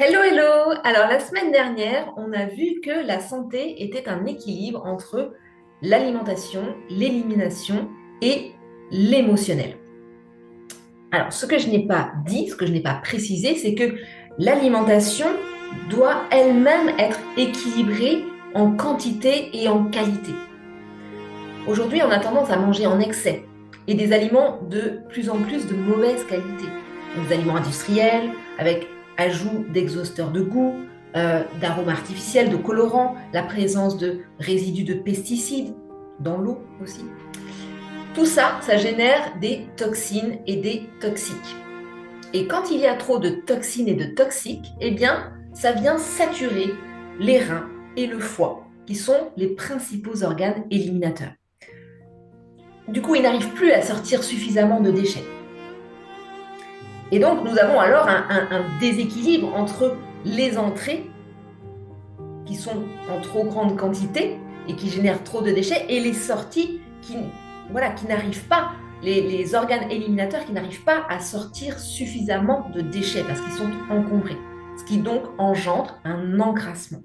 Hello, hello! Alors, la semaine dernière, on a vu que la santé était un équilibre entre l'alimentation, l'élimination et l'émotionnel. Alors, ce que je n'ai pas dit, ce que je n'ai pas précisé, c'est que l'alimentation doit elle-même être équilibrée en quantité et en qualité. Aujourd'hui, on a tendance à manger en excès et des aliments de plus en plus de mauvaise qualité. Donc, des aliments industriels avec ajout d'exhausteurs de goût, d'arômes artificiels, de colorants, la présence de résidus de pesticides dans l'eau aussi. Tout ça, ça génère des toxines et des toxiques. Et quand il y a trop de toxines et de toxiques, eh bien, ça vient saturer les reins et le foie, qui sont les principaux organes éliminateurs. Du coup, ils n'arrivent plus à sortir suffisamment de déchets. Et donc, nous avons alors un déséquilibre entre les entrées, qui sont en trop grande quantité et qui génèrent trop de déchets, et les sorties qui n'arrivent pas, les organes éliminateurs qui n'arrivent pas à sortir suffisamment de déchets parce qu'ils sont encombrés, ce qui donc engendre un encrassement.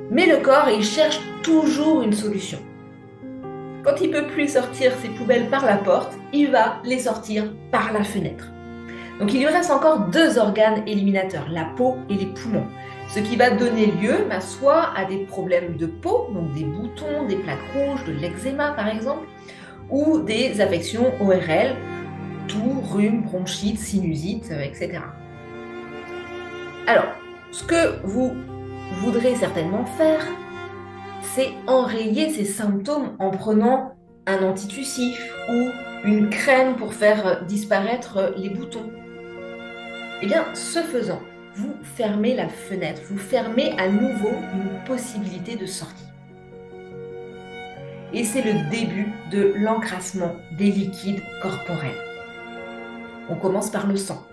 Mais le corps, il cherche toujours une solution. Quand il ne peut plus sortir ses poubelles par la porte, il va les sortir par la fenêtre. Donc il lui reste encore deux organes éliminateurs, la peau et les poumons. Ce qui va donner lieu soit à des problèmes de peau, donc des boutons, des plaques rouges, de l'eczéma par exemple, ou des affections ORL, toux, rhume, bronchite, sinusite, etc. Alors, ce que vous voudrez certainement faire, c'est enrayer ces symptômes en prenant un antitussif ou une crème pour faire disparaître les boutons. Eh bien, ce faisant, vous fermez la fenêtre, vous fermez à nouveau une possibilité de sortie. Et c'est le début de l'encrassement des liquides corporels. On commence par le sang.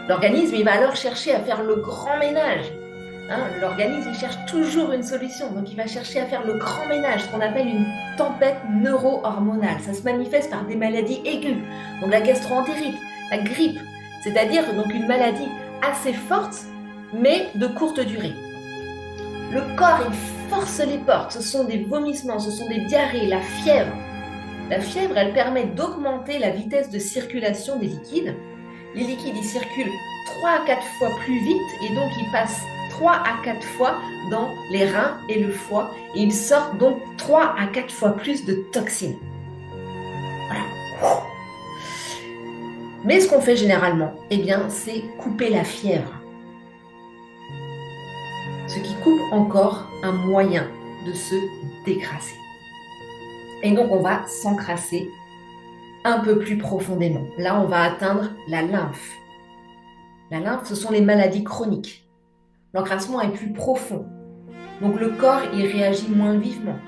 L'organisme, il va alors chercher à faire le grand ménage. L'organisme, il cherche toujours une solution, donc il va chercher à faire le grand ménage, ce qu'on appelle une tempête neuro-hormonale. Ça se manifeste par des maladies aiguës, donc la gastro-entérite, la grippe, c'est-à-dire donc une maladie assez forte, mais de courte durée. Le corps, il force les portes, ce sont des vomissements, ce sont des diarrhées, la fièvre. La fièvre, elle permet d'augmenter la vitesse de circulation des liquides. Les liquides, ils circulent 3 à 4 fois plus vite et donc ils passent 3 à 4 fois dans les reins et le foie et ils sortent donc 3 à 4 fois plus de toxines. Voilà. Mais ce qu'on fait généralement, eh bien, c'est couper la fièvre. Ce qui coupe encore un moyen de se décrasser. Et donc, on va s'encrasser un peu plus profondément. Là, on va atteindre la lymphe. La lymphe, ce sont les maladies chroniques. L'encrassement est plus profond. Donc, le corps, il réagit moins vivement.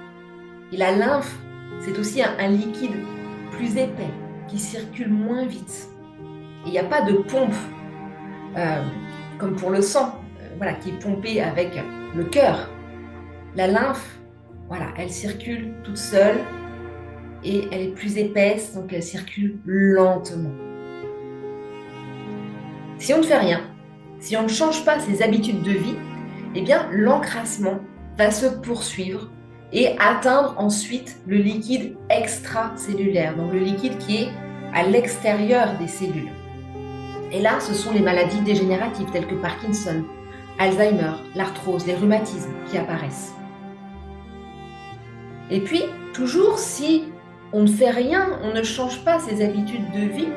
Et la lymphe, c'est aussi un liquide plus épais qui circule moins vite. Et il n'y a pas de pompe comme pour le sang, qui est pompé avec le cœur. La lymphe, elle circule toute seule et elle est plus épaisse, donc elle circule lentement. Si on ne fait rien, si on ne change pas ses habitudes de vie, eh bien l'encrassement va se poursuivre et atteindre ensuite le liquide extracellulaire, donc le liquide qui est à l'extérieur des cellules. Et là, ce sont les maladies dégénératives telles que Parkinson, Alzheimer, l'arthrose, les rhumatismes qui apparaissent. Et puis, toujours si on ne fait rien, on ne change pas ses habitudes de vie,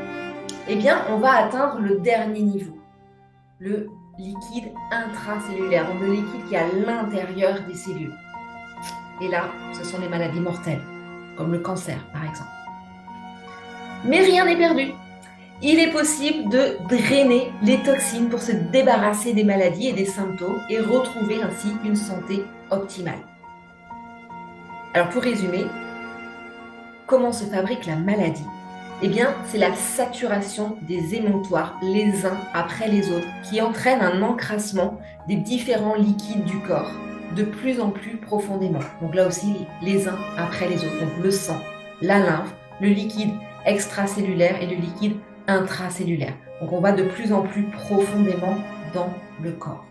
eh bien, on va atteindre le dernier niveau, le liquide intracellulaire, donc le liquide qui est à l'intérieur des cellules. Et là, ce sont les maladies mortelles, comme le cancer, par exemple. Mais rien n'est perdu. Il est possible de drainer les toxines pour se débarrasser des maladies et des symptômes et retrouver ainsi une santé optimale. Alors pour résumer, comment se fabrique la maladie ? Eh bien, c'est la saturation des émonctoires les uns après les autres qui entraîne un encrassement des différents liquides du corps de plus en plus profondément. Donc là aussi, les uns après les autres. Donc le sang, la lymphe, le liquide extracellulaire et le liquide intracellulaire. Donc on va de plus en plus profondément dans le corps.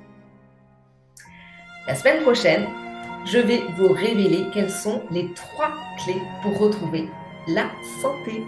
La semaine prochaine, je vais vous révéler quelles sont les 3 clés pour retrouver la santé.